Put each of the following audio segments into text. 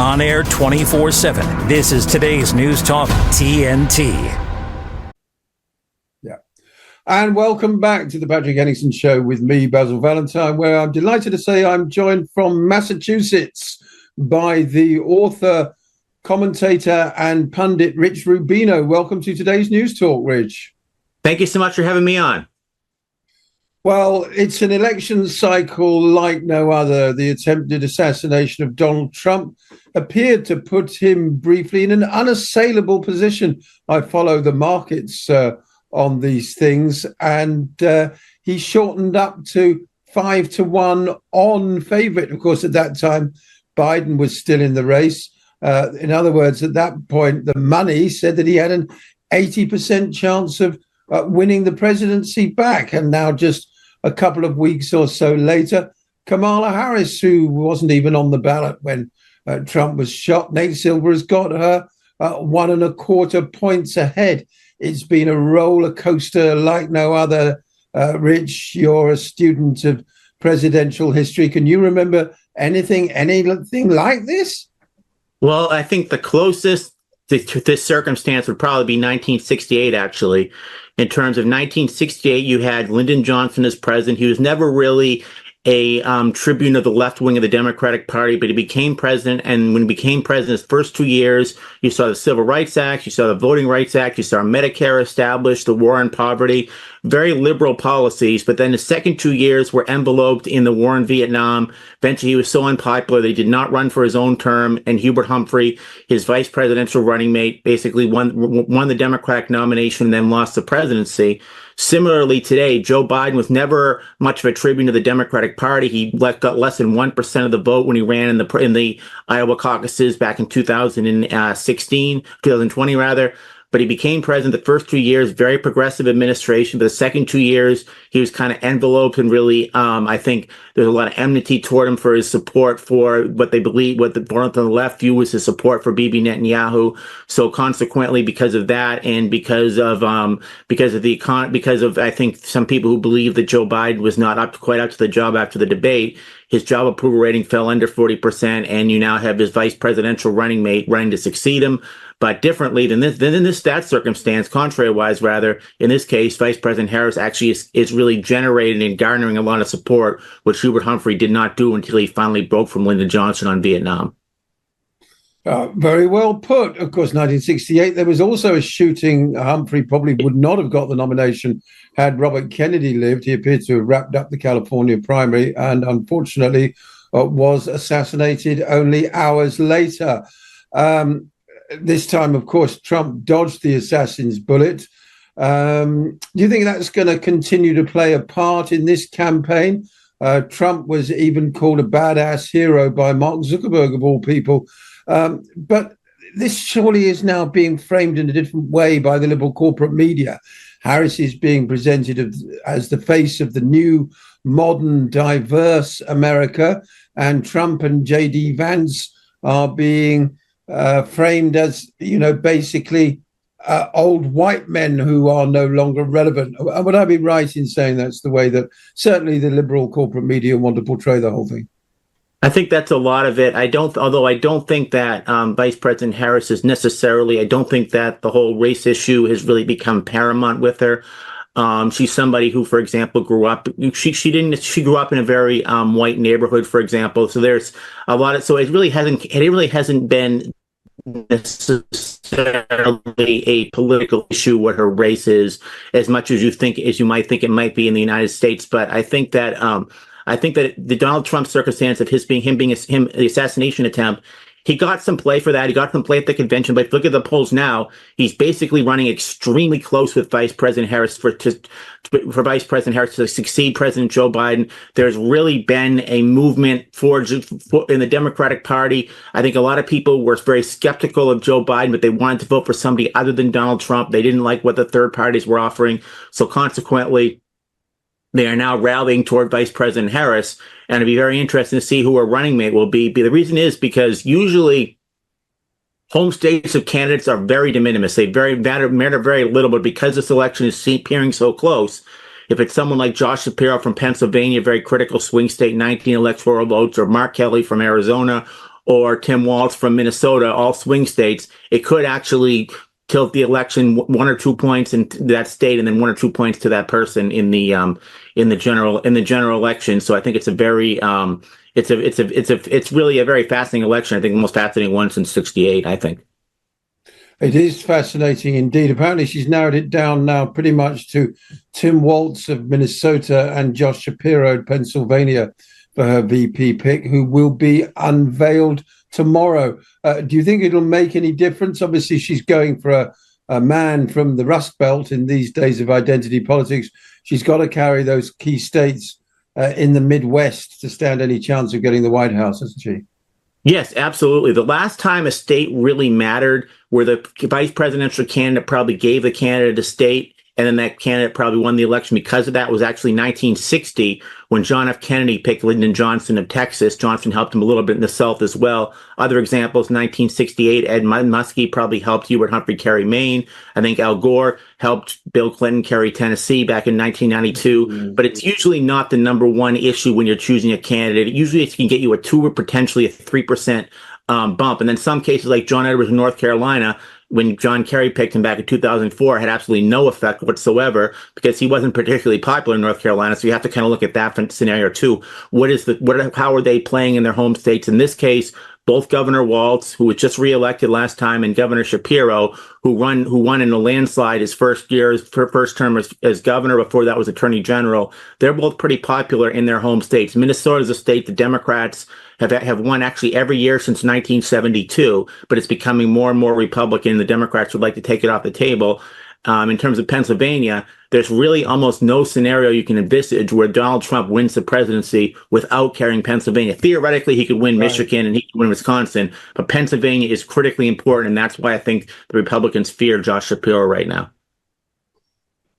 On air 24/7. This is today's News Talk TNT. Yeah. And welcome back to the Patrick Henningsen Show with me, Basil Valentine, where I'm delighted to say I'm joined from Massachusetts by the author, commentator, and pundit Rich Rubino. Welcome to today's News Talk, Rich. Thank you so much for having me on. Well, it's an election cycle like no other. The attempted assassination of Donald Trump appeared to put him briefly in an unassailable position. I follow the markets on these things, and he shortened up to 5-1 on favorite. Of course, at that time, Biden was still in the race. In other words, at that point, the money said that he had an 80% chance of winning the presidency back. And now, just a couple of weeks or so later, Kamala Harris, who wasn't even on the ballot when Trump was shot, Nate Silver has got her 1.25 points ahead. It's been a roller coaster like no other. Rich, you're a student of presidential history. Can you remember anything like this? Well, I think the closest to this circumstance would probably be 1968, actually. In terms of 1968, you had Lyndon Johnson as president. He was never really a tribune of the left wing of the Democratic Party, but he became president. And when he became president, his first 2 years, you saw the Civil Rights Act, you saw the Voting Rights Act, you saw Medicare established, the war on poverty, very liberal policies. But then the second 2 years were enveloped in the war in Vietnam. Eventually, he was so unpopular that he did not run for his own term. And Hubert Humphrey, his vice presidential running mate, basically won the Democratic nomination and then lost the presidency. Similarly, today, Joe Biden was never much of a tribune to the Democratic Party. He got less than 1% of the vote when he ran in the Iowa caucuses back in 2020 rather. But he became president the first 2 years, very progressive administration. But the second 2 years, he was kind of enveloped and really, I think there's a lot of enmity toward him for his support for what they believe, what the on the left view was his support for Bibi Netanyahu. So consequently, because of that, and because of I think some people who believe that Joe Biden was not quite up to the job after the debate, his job approval rating fell under 40%, and you now have his vice presidential running mate running to succeed him. But differently than that circumstance, contrary-wise, rather, in this case, Vice President Harris actually is really generating and garnering a lot of support, which Hubert Humphrey did not do until he finally broke from Lyndon Johnson on Vietnam. Very well put. Of course, 1968, there was also a shooting. Humphrey probably would not have got the nomination had Robert Kennedy lived. He appeared to have wrapped up the California primary and unfortunately was assassinated only hours later. This time, of course, Trump dodged the assassin's bullet. Do you think that's going to continue to play a part in this campaign? Trump was even called a badass hero by Mark Zuckerberg, of all people. But this surely is now being framed in a different way by the liberal corporate media. Harris is being presented as the face of the new, modern, diverse America, and Trump and J.D. Vance are being framed as, basically old white men who are no longer relevant. Would I be right in saying that's the way that certainly the liberal corporate media want to portray the whole thing? I think that's a lot of it. I don't think that Vice President Harris is necessarily, I don't think that the whole race issue has really become paramount with her. She's somebody who, for example, grew up in a very white neighborhood, for example. So there's a lot of, so it really hasn't been necessarily a political issue what her race is, as much as you might think it might be in the United States. But I think that the Donald Trump circumstance of the assassination attempt, he got some play for that. He got some play at the convention. But if you look at the polls now, he's basically running extremely close with Vice President Harris for Vice President Harris to succeed President Joe Biden. There's really been a movement in the Democratic Party. I think a lot of people were very skeptical of Joe Biden, but they wanted to vote for somebody other than Donald Trump. They didn't like what the third parties were offering. So consequently, they are now rallying toward Vice President Harris, and it'd be very interesting to see who her running mate will be. The reason is because usually home states of candidates are very de minimis. They matter very little, but because this election is appearing so close, if it's someone like Josh Shapiro from Pennsylvania, very critical swing state, 19 electoral votes, or Mark Kelly from Arizona, or Tim Walz from Minnesota, all swing states, it could actually tilt the election 1 or 2 points in that state, and then 1 or 2 points to that person in the general election. So I think it's a very it's really a very fascinating election. I think the most fascinating one since '68. I think. It is fascinating indeed. Apparently, she's narrowed it down now pretty much to Tim Walz of Minnesota and Josh Shapiro of Pennsylvania for her VP pick, who will be unveiled tomorrow. Do you think it'll make any difference? Obviously, she's going for a man from the Rust Belt in these days of identity politics. She's got to carry those key states in the Midwest to stand any chance of getting the White House, hasn't she? Yes, absolutely. The last time a state really mattered, where the vice presidential candidate probably gave the candidate a state, and then that candidate probably won the election because of that, was actually 1960, when John F. Kennedy picked Lyndon Johnson of Texas. Johnson helped him a little bit in the South as well. Other examples, 1968, Ed Muskie probably helped Hubert Humphrey carry Maine. I think Al Gore helped Bill Clinton carry Tennessee back in 1992. Mm-hmm. But it's usually not the number one issue when you're choosing a candidate. Usually it can get you a 2 or potentially a 3% bump. And then some cases like John Edwards in North Carolina, when John Kerry picked him back in 2004, had absolutely no effect whatsoever because he wasn't particularly popular in North Carolina. So you have to kind of look at that scenario too. How are they playing in their home states? In this case, both Governor Walz, who was just reelected last time, and Governor Shapiro, who won in a landslide his first term as governor. Before that was Attorney General. They're both pretty popular in their home states. Minnesota is a state the Democrats have won actually every year since 1972, but it's becoming more and more Republican. The Democrats would like to take it off the table. In terms of Pennsylvania, there's really almost no scenario you can envisage where Donald Trump wins the presidency without carrying Pennsylvania. Theoretically, he could win Michigan and he could win Wisconsin, but Pennsylvania is critically important, and that's why I think the Republicans fear Josh Shapiro right now.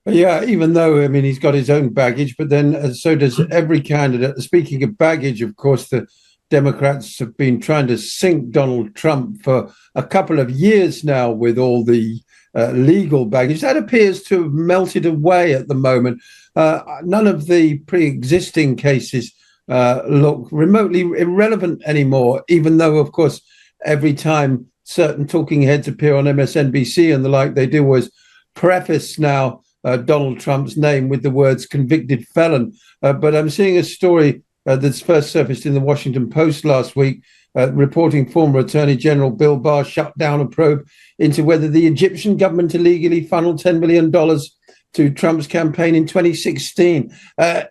Yeah, even though, I mean, he's got his own baggage, but then so does every candidate. Speaking of baggage, of course, the Democrats have been trying to sink Donald Trump for a couple of years now with all the legal baggage. That appears to have melted away at the moment. None of the pre-existing cases look remotely irrelevant anymore, even though, of course, every time certain talking heads appear on MSNBC and the like, they do always preface now Donald Trump's name with the words convicted felon. But I'm seeing a story that's first surfaced in the Washington Post last week, reporting former Attorney General Bill Barr shut down a probe into whether the Egyptian government illegally funneled $10 million to Trump's campaign in 2016.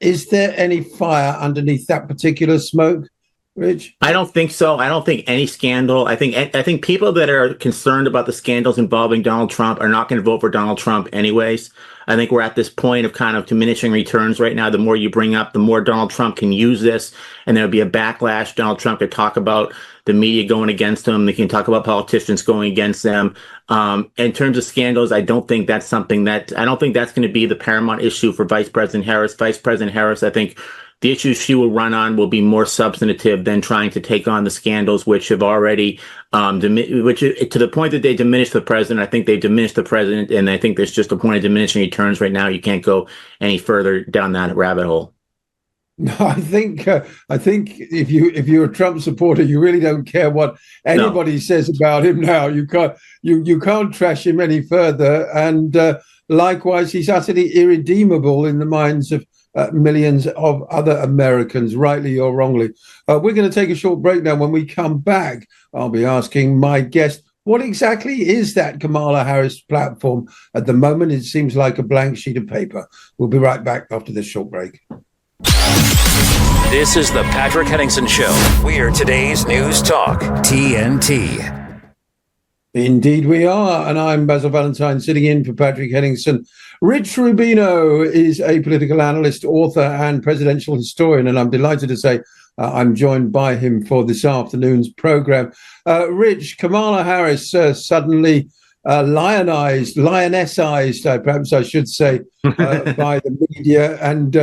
Is there any fire underneath that particular smoke, Rich? I don't think so. I don't think any scandal. I think people that are concerned about the scandals involving Donald Trump are not going to vote for Donald Trump anyways. I think we're at this point of kind of diminishing returns right now. The more you bring up, the more Donald Trump can use this, and there'll be a backlash. Donald Trump could talk about the media going against him. They can talk about politicians going against them. In terms of scandals, I don't think that's going to be the paramount issue for Vice President Harris. Vice President Harris, I think the issues she will run on will be more substantive than trying to take on the scandals, which have already, to the point that they diminish the president. I think they've diminished the president, and I think there's just a point of diminishing returns right now. You can't go any further down that rabbit hole. No, I think if you're a Trump supporter, you really don't care what anybody says about him now. You can't trash him any further, and likewise, he's utterly irredeemable in the minds of millions of other Americans, rightly or wrongly. We're going to take a short break now. When we come back, I'll be asking my guest, what exactly is that Kamala Harris platform? At the moment, it seems like a blank sheet of paper. We'll be right back after this short break. This is the Patrick Henningsen Show. We're today's News Talk, TNT. Indeed we are, and I'm Basil Valentine sitting in for Patrick Henningsen. Rich Rubino is a political analyst, author, and presidential historian, and I'm delighted to say I'm joined by him for this afternoon's program. Rich, Kamala Harris suddenly lionessized, perhaps I should say, by the media, and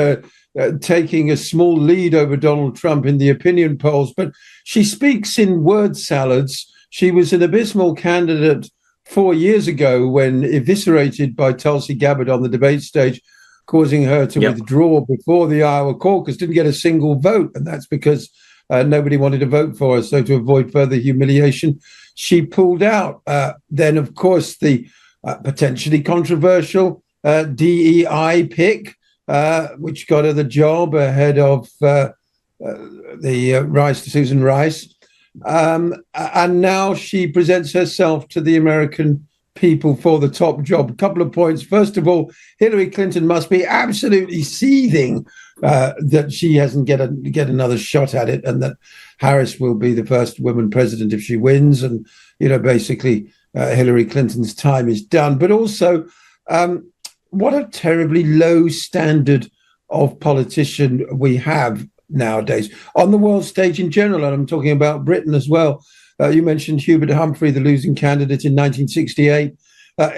taking a small lead over Donald Trump in the opinion polls. But she speaks in word salads. She was an abysmal candidate 4 years ago when eviscerated by Tulsi Gabbard on the debate stage, causing her to withdraw before the Iowa caucus, didn't get a single vote. And that's because Nobody wanted to vote for her. So to avoid further humiliation, she pulled out. Then, of course, the potentially controversial DEI pick, which got her the job ahead of Susan Rice. And now she presents herself to the American people for the top job. A couple of points. First of all, Hillary Clinton must be absolutely seething that she hasn't get another shot at it, and that Harris will be the first woman president if she wins. And, basically Hillary Clinton's time is done. But also, what a terribly low standard of politician we have nowadays on the world stage in general. And I'm talking about Britain as well. You mentioned Hubert Humphrey, the losing candidate in 1968.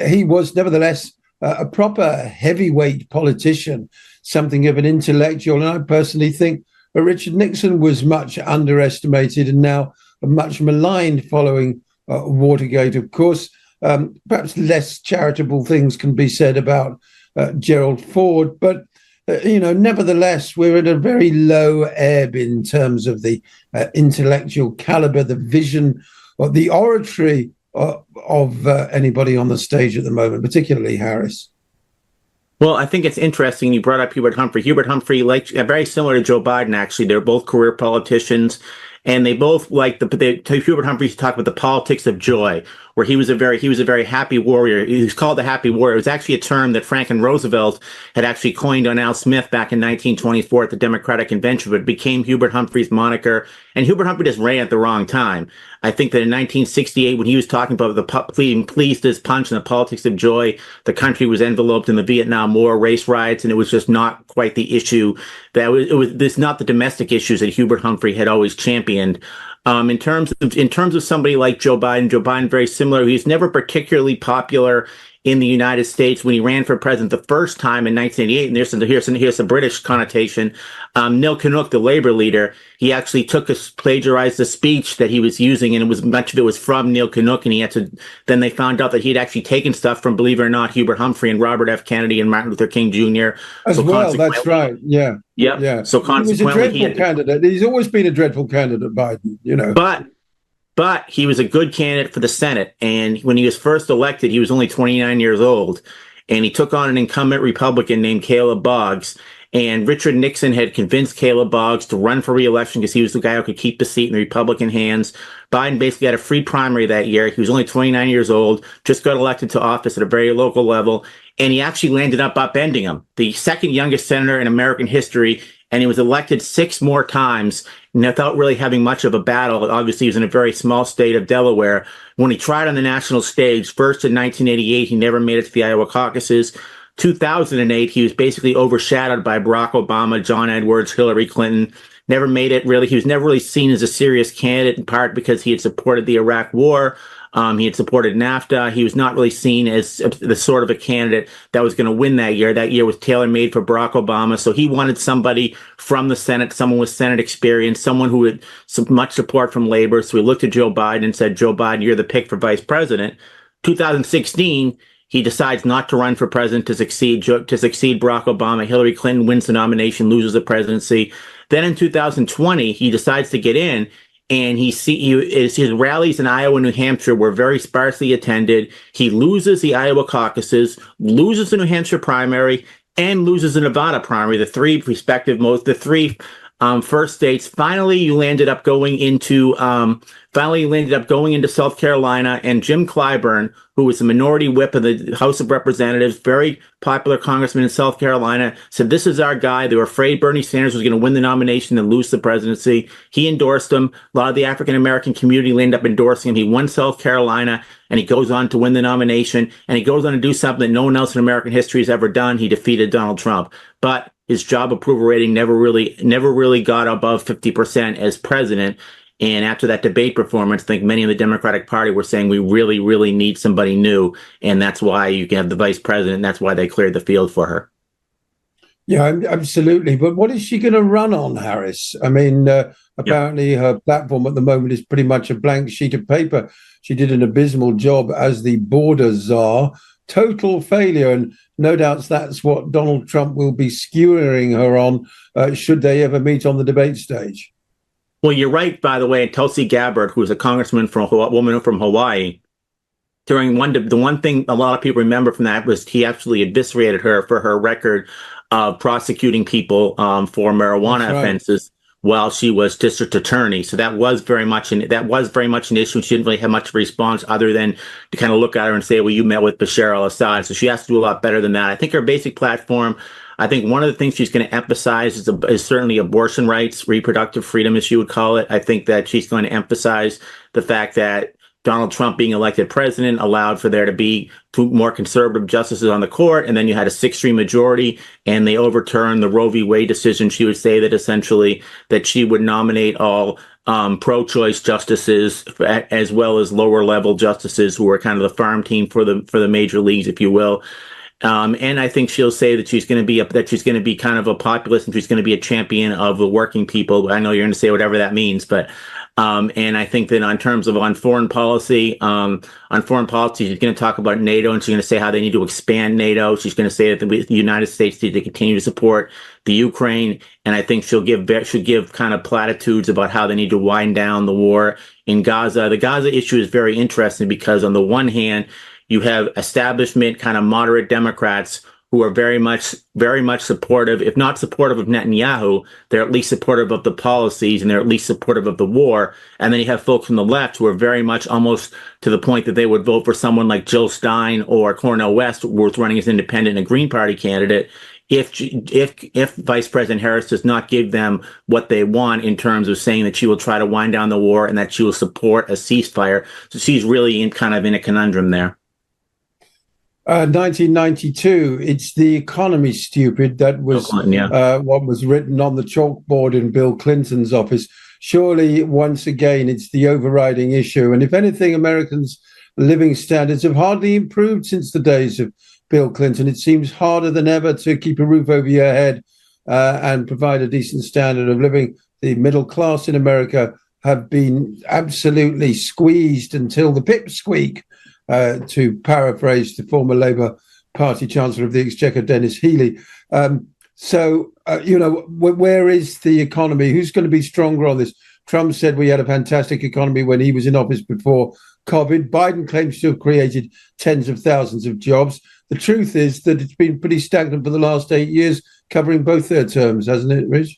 He was nevertheless a proper heavyweight politician, something of an intellectual. And I personally think Richard Nixon was much underestimated and now much maligned following Watergate. Of course, perhaps less charitable things can be said about Gerald Ford, but nevertheless, we're at a very low ebb in terms of the intellectual caliber, the vision, or the oratory of anybody on the stage at the moment, particularly Harris. Well, I think it's interesting you brought up Hubert Humphrey. Hubert Humphrey, very similar to Joe Biden, actually. They're both career politicians. And they both Hubert Humphrey talked about the politics of joy, where he was a very happy warrior. He was called the happy warrior. It was actually a term that Franklin Roosevelt had actually coined on Al Smith back in 1924 at the Democratic Convention, but it became Hubert Humphrey's moniker. And Hubert Humphrey just ran at the wrong time. I think that in 1968, when he was talking about being pleased as punch and the politics of joy, the country was enveloped in the Vietnam War, race riots, and it was just not quite the issue. This not the domestic issues that Hubert Humphrey had always championed. In terms of somebody like Joe Biden, very similar. He's never particularly popular in the United States. When he ran for president the first time in 1988, and here's a British connotation, Neil Kinnock, the Labour leader, he actually plagiarized a speech that he was using, and much of it was from Neil Kinnock, and then they found out that he had actually taken stuff from, believe it or not, Hubert Humphrey and Robert F. Kennedy and Martin Luther King Jr. That's right. Yeah. Yep. Yeah. So consequently, he was a dreadful candidate. He's always been a dreadful candidate, Biden, But he was a good candidate for the Senate. And when he was first elected, he was only 29 years old. And he took on an incumbent Republican named Caleb Boggs. And Richard Nixon had convinced Caleb Boggs to run for re-election because he was the guy who could keep the seat in the Republican hands. Biden basically had a free primary that year. He was only 29 years old, just got elected to office at a very local level. And he actually landed up upending him, the second youngest senator in American history. And he was elected 6 more times without really having much of a battle. Obviously, he was in a very small state of Delaware. When he tried on the national stage, first in 1988, he never made it to the Iowa caucuses. 2008, he was basically overshadowed by Barack Obama, John Edwards, Hillary Clinton. Never made it really. He was never really seen as a serious candidate, in part because he had supported the Iraq War. He had supported NAFTA. He was not really seen as the sort of a candidate that was going to win that year. That year was tailor-made for Barack Obama. So he wanted somebody from the Senate, someone with Senate experience, someone who had much support from labor. So he looked at Joe Biden and said, Joe Biden, you're the pick for vice president. 2016, he decides not to run for president to succeed Barack Obama. Hillary Clinton wins the nomination, loses the presidency. Then in 2020, he decides to get in. And his rallies in Iowa and New Hampshire were very sparsely attended. He loses the Iowa caucuses, loses the New Hampshire primary, and loses the Nevada primary, the three first states. Finally, you landed up going into South Carolina, and Jim Clyburn, who was the minority whip of the House of Representatives, very popular congressman in South Carolina, said, this is our guy. They were afraid Bernie Sanders was going to win the nomination and lose the presidency. He endorsed him. A lot of the African-American community ended up endorsing him. He won South Carolina, and he goes on to win the nomination, and he goes on to do something that no one else in American history has ever done. He defeated Donald Trump. But his job approval rating never really got above 50% as president. And after that debate performance, I think many in the Democratic Party were saying we really, really need somebody new. And that's why you can have the vice president. And that's why they cleared the field for her. Yeah, absolutely. But what is she going to run on, Harris? I mean, apparently her platform at the moment is pretty much a blank sheet of paper. She did an abysmal job as the border czar. Total failure. And no doubt that's what Donald Trump will be skewering her on should they ever meet on the debate stage. Well, you're right, by the way. Tulsi Gabbard, who was a congressman from woman from Hawaii, during the one thing a lot of people remember from that was he actually eviscerated her for her record of prosecuting people for marijuana offenses while she was district attorney. So that was very much an issue. She didn't really have much of a response other than to kind of look at her and say, well, you met with Bashar al-Assad. So she has to do a lot better than that. I think her basic platform, I think one of the things she's going to emphasize is certainly abortion rights, reproductive freedom, as she would call it. I think that she's going to emphasize the fact that Donald Trump being elected president allowed for there to be two more conservative justices on the court, and then you had a 6-3 majority, and they overturned the Roe v. Wade decision. She would say that essentially that she would nominate all pro-choice justices as well as lower level justices who are kind of the farm team for the major leagues, if you will. And I think she'll say that she's going to be kind of a populist and she's going to be a champion of the working people. I know you're going to say whatever that means, but and I think that on foreign policy, she's going to talk about NATO, and she's going to say how they need to expand NATO. She's going to say that the United States needs to continue to support the Ukraine, and I think should give kind of platitudes about how they need to wind down the war in Gaza. The Gaza issue is very interesting because on the one hand, you have establishment kind of moderate Democrats who are very much supportive, if not supportive of Netanyahu, they're at least supportive of the policies and they're at least supportive of the war. And then you have folks from the left who are very much almost to the point that they would vote for someone like Jill Stein or Cornel West, who's running as independent and a Green Party candidate, if Vice President Harris does not give them what they want in terms of saying that she will try to wind down the war and that she will support a ceasefire. So she's really in a conundrum there. 1992, it's the economy, stupid. That was what was written on the chalkboard in Bill Clinton's office. Surely, once again, it's the overriding issue. And if anything, Americans' living standards have hardly improved since the days of Bill Clinton. It seems harder than ever to keep a roof over your head and provide a decent standard of living. The middle class in America have been absolutely squeezed until the pipsqueak. To paraphrase the former Labour Party Chancellor of the Exchequer, Dennis Healey. Where is the economy? Who's going to be stronger on this? Trump said we had a fantastic economy when he was in office before COVID. Biden claims to have created tens of thousands of jobs. The truth is that it's been pretty stagnant for the last 8 years, covering both their terms, hasn't it, Rich?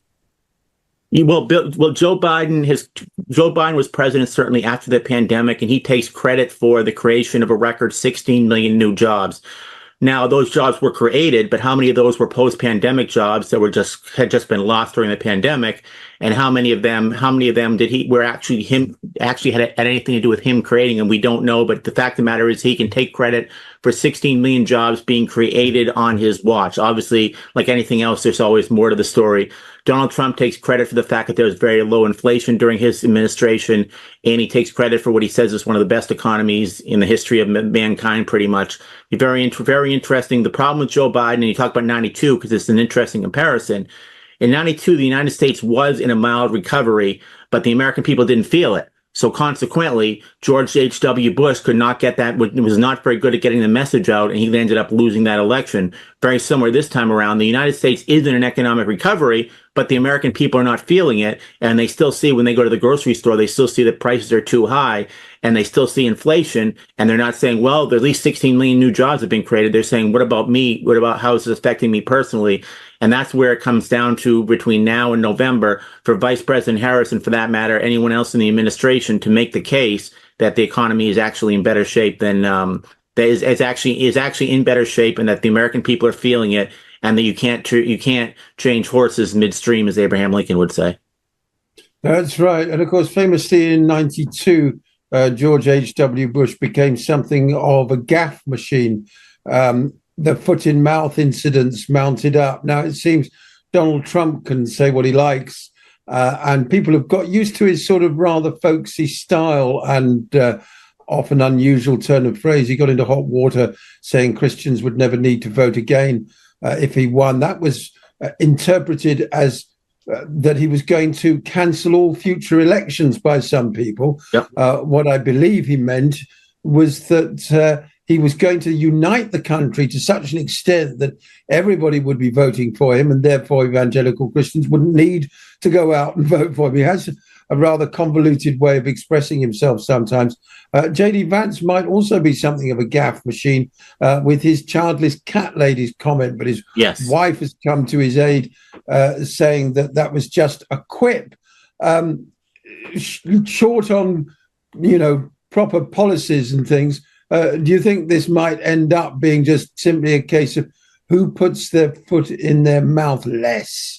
Well, Joe Biden was president certainly after the pandemic, and he takes credit for the creation of a record 16 million new jobs. Now, those jobs were created, but how many of those were post-pandemic jobs that had just been lost during the pandemic? And how many of them actually had anything to do with him creating them? We don't know. But the fact of the matter is he can take credit for 16 million jobs being created on his watch. Obviously, like anything else, there's always more to the story. Donald Trump takes credit for the fact that there was very low inflation during his administration, and he takes credit for what he says is one of the best economies in the history of mankind, pretty much. Very interesting. The problem with Joe Biden, and you talk about 92 because it's an interesting comparison. In 92, the United States was in a mild recovery, but the American people didn't feel it. So consequently, George H.W. Bush could not get that, was not very good at getting the message out, and he ended up losing that election. Very similar this time around. The United States is in an economic recovery, but the American people are not feeling it, and they still see when they go to the grocery store, they still see that prices are too high, and they still see inflation, and they're not saying, well, there at least 16 million new jobs have been created. They're saying, what about me? What about how is this affecting me personally? And that's where it comes down to between now and November for Vice President Harris, and for that matter, anyone else in the administration, to make the case that the economy is actually in better shape than is actually in better shape, and that the American people are feeling it, and that you can't change horses midstream, as Abraham Lincoln would say. That's right. And of course, famously in 92, George H.W. Bush became something of a gaffe machine. The foot in mouth incidents mounted up. Now it seems Donald Trump can say what he likes, and people have got used to his sort of rather folksy style and often unusual turn of phrase. He got into hot water saying Christians would never need to vote again if he won. That was interpreted as that he was going to cancel all future elections by some people. Yep. What I believe he meant was that he was going to unite the country to such an extent that everybody would be voting for him, and therefore evangelical Christians wouldn't need to go out and vote for him. He has a rather convoluted way of expressing himself sometimes. J.D. Vance might also be something of a gaffe machine with his childless cat lady's comment, but his wife has come to his aid, saying that was just a quip. Short on, proper policies and things, do you think this might end up being just simply a case of who puts their foot in their mouth less?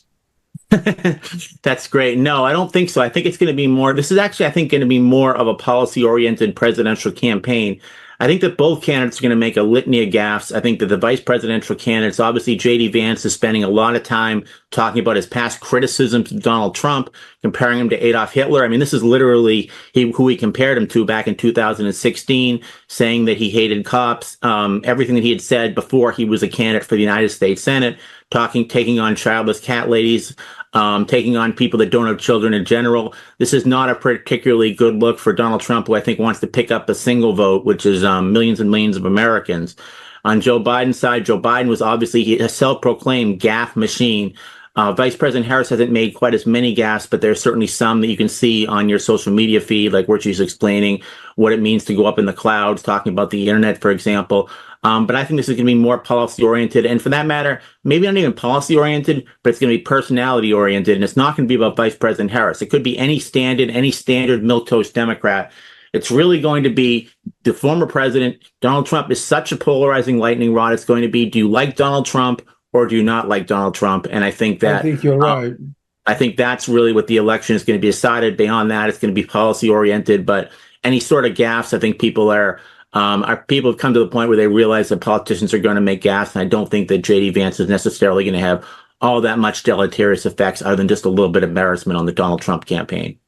That's great. No, I don't think so. I think it's going to be more. This is actually, I think, going to be more of a policy-oriented presidential campaign. I think that both candidates are going to make a litany of gaffes. I think that the vice presidential candidates, obviously, J.D. Vance is spending a lot of time talking about his past criticisms of Donald Trump, comparing him to Adolf Hitler. I mean, this is literally who he compared him to back in 2016, saying that he hated cops, everything that he had said before he was a candidate for the United States Senate, taking on childless cat ladies, taking on people that don't have children in general. This is not a particularly good look for Donald Trump, who I think wants to pick up a single vote, which is millions and millions of Americans. On Joe Biden's side, Joe Biden was obviously a self-proclaimed gaffe machine. Vice President Harris hasn't made quite as many gaffes, but there's certainly some that you can see on your social media feed, like where she's explaining what it means to go up in the clouds, talking about the internet, for example. But I think this is going to be more policy-oriented. And for that matter, maybe not even policy-oriented, but it's going to be personality-oriented. And it's not going to be about Vice President Harris. It could be any standard milquetoast Democrat. It's really going to be the former president. Donald Trump is such a polarizing lightning rod. It's going to be, do you like Donald Trump or do you not like Donald Trump? And I think you're right. I think that's really what the election is going to be decided. Beyond that, it's going to be policy-oriented. But any sort of gaffes, I think people have come to the point where they realize that politicians are going to make gaffes, and I don't think that J.D. Vance is necessarily going to have all that much deleterious effects other than just a little bit of embarrassment on the Donald Trump campaign.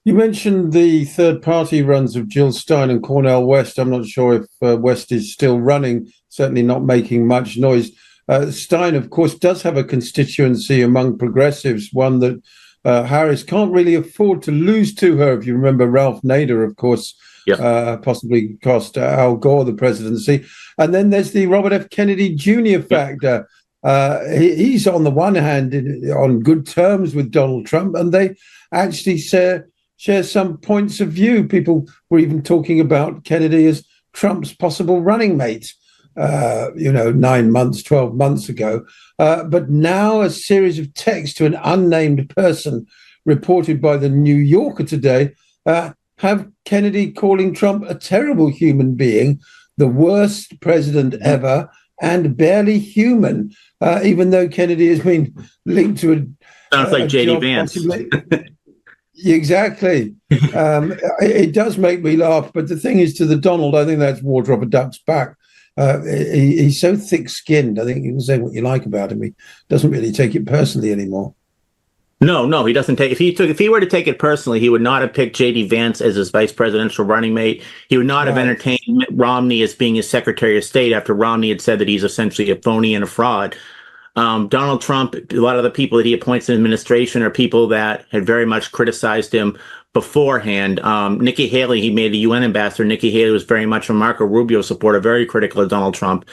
You mentioned the third-party runs of Jill Stein and Cornel West. I'm not sure if West is still running, certainly not making much noise. Stein, of course, does have a constituency among progressives, one that Harris can't really afford to lose to her. If you remember, Ralph Nader, of course, possibly cost Al Gore the presidency. And then there's the Robert F. Kennedy Jr. factor. He's on the one hand on good terms with Donald Trump, and they actually share some points of view. People were even talking about Kennedy as Trump's possible running mate, 9 months, 12 months ago. But now a series of texts to an unnamed person reported by the New Yorker today have Kennedy calling Trump a terrible human being, the worst president ever, and barely human, even though Kennedy has been linked to sounds like J.D. Vance. Exactly. It does make me laugh, but the thing is, to the Donald, I think that's water off a duck's back. He's so thick-skinned. I think you can say what you like about him. He doesn't really take it personally anymore. No, he doesn't take. If he were to take it personally, he would not have picked J.D. Vance as his vice presidential running mate. He would not have entertained Mitt Romney as being his Secretary of State after Romney had said that he's essentially a phony and a fraud. Donald Trump, a lot of the people that he appoints in administration are people that had very much criticized him beforehand. Nikki Haley, he made a UN ambassador. Nikki Haley was very much a Marco Rubio supporter, very critical of Donald Trump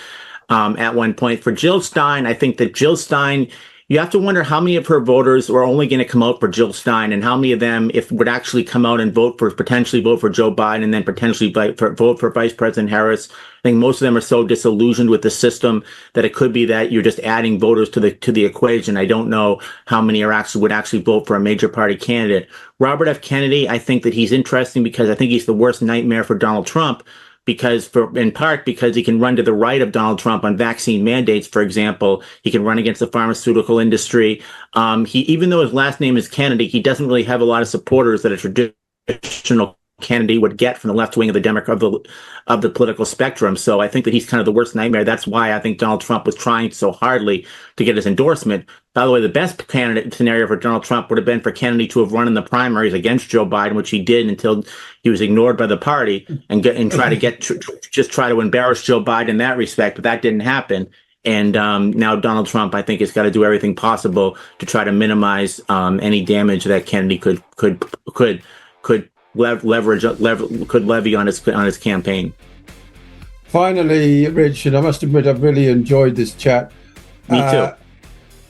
at one point. For Jill Stein, I think that Jill Stein, you have to wonder how many of her voters are only going to come out for Jill Stein, and how many of them, if would actually come out and potentially vote for Joe Biden, and then potentially vote for Vice President Harris. I think most of them are so disillusioned with the system that it could be that you're just adding voters to the equation. I don't know how many would actually vote for a major party candidate. Robert F. Kennedy, I think that he's interesting because I think he's the worst nightmare for Donald Trump. In part because he can run to the right of Donald Trump on vaccine mandates, for example. He can run against the pharmaceutical industry. Even though his last name is Kennedy, he doesn't really have a lot of supporters that a traditional Kennedy would get from the left wing of the political spectrum. So I think that he's kind of the worst nightmare. That's why I think Donald Trump was trying so hardly to get his endorsement. By the way, the best candidate scenario for Donald Trump would have been for Kennedy to have run in the primaries against Joe Biden, which he did until he was ignored by the party, and try to embarrass Joe Biden in that respect. But that didn't happen. And now Donald Trump, I think, has got to do everything possible to try to minimize any damage that Kennedy could levy on his campaign. Finally, Richard, I must admit I've really enjoyed this chat. Me too.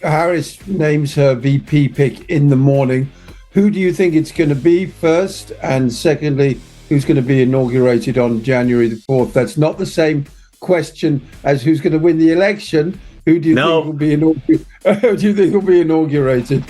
Harris names her VP pick in the morning. who do you think it's going to be first? And secondly, who's going to be inaugurated on January the 4th? That's not the same question as who's going to win the election. Who do you think will be inaugurated?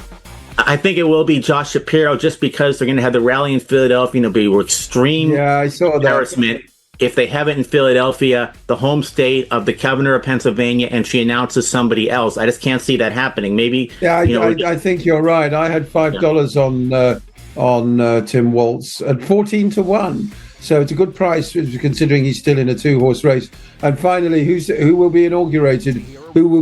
I think it will be Josh Shapiro, just because they're going to have the rally in Philadelphia, and it'll be extreme I saw embarrassment if they have it in Philadelphia, the home state of the governor of Pennsylvania, and she announces somebody else. I just can't see that happening. Maybe. Yeah, I think you're right. I had $5 on Tim Walz at 14-1. So it's a good price considering he's still in a 2-horse race. And finally, who will be inaugurated? Who will be